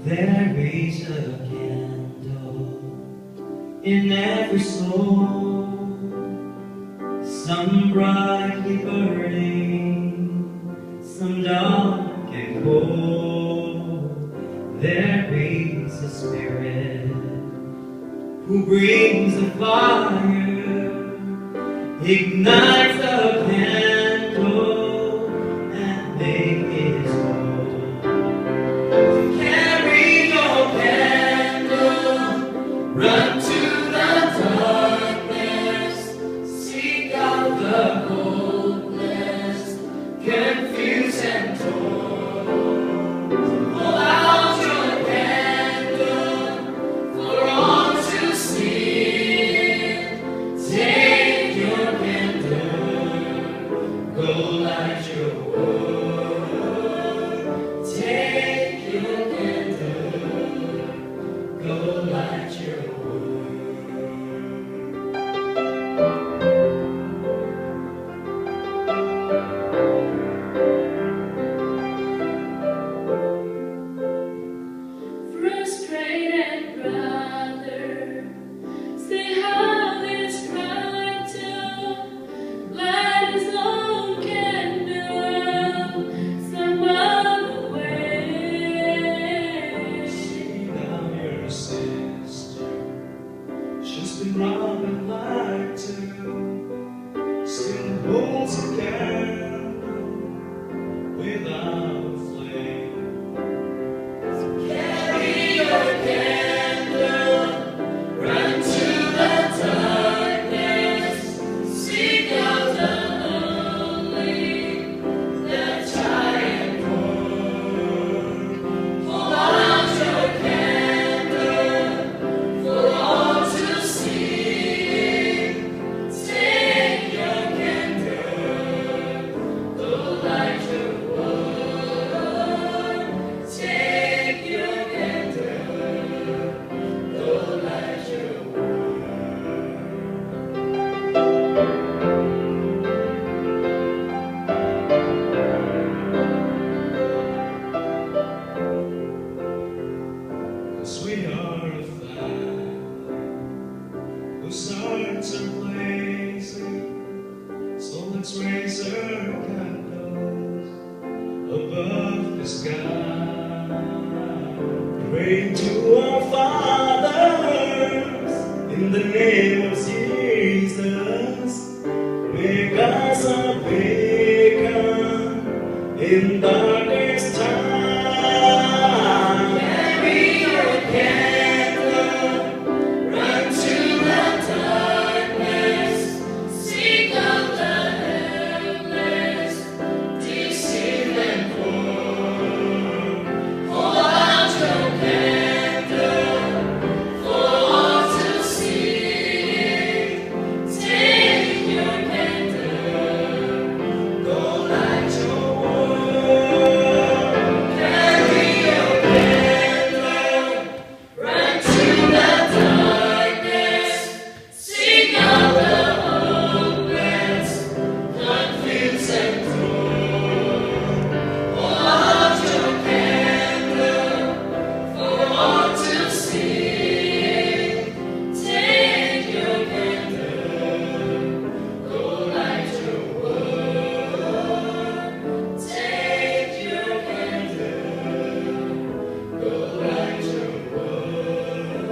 There is a candle in every soul, some brightly burning, some dark and cold. There is a spirit who brings a fire, ignites a candle, and makes it whole. Run to the darkness, seek out the hopeless, confused and torn. Hold out your candle for all to see. Take your candle, go light your world. Take your candle, go light your world. Frustrated brother, say how this right to light his own candle some other way. See now your sister, she's been running like two, still holds a candle without a flame. Carry your candle, run to the darkness, seek out the lonely, the tired poor. Hold out your candle for all to see. Take your candle, go light your world. Take your candle, go light your Cause we are a family whose hearts are blazing, so let's raise our candles above the sky. Pray to our fathers in the name of Jesus. Make us a beacon in darkest time. Carry your candle, run to the darkness, seek out the helpless, deceived and poor. Hold out your candle for all to see. Take your candle, go light your world. Carry your candle, run to the darkness, seek out the hopeless, confused and torn. Hold out your candle for all to see. Take your candle, go light your world. Take your candle, go light your world.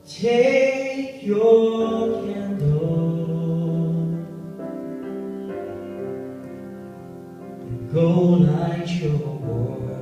Take your candle and go light your world.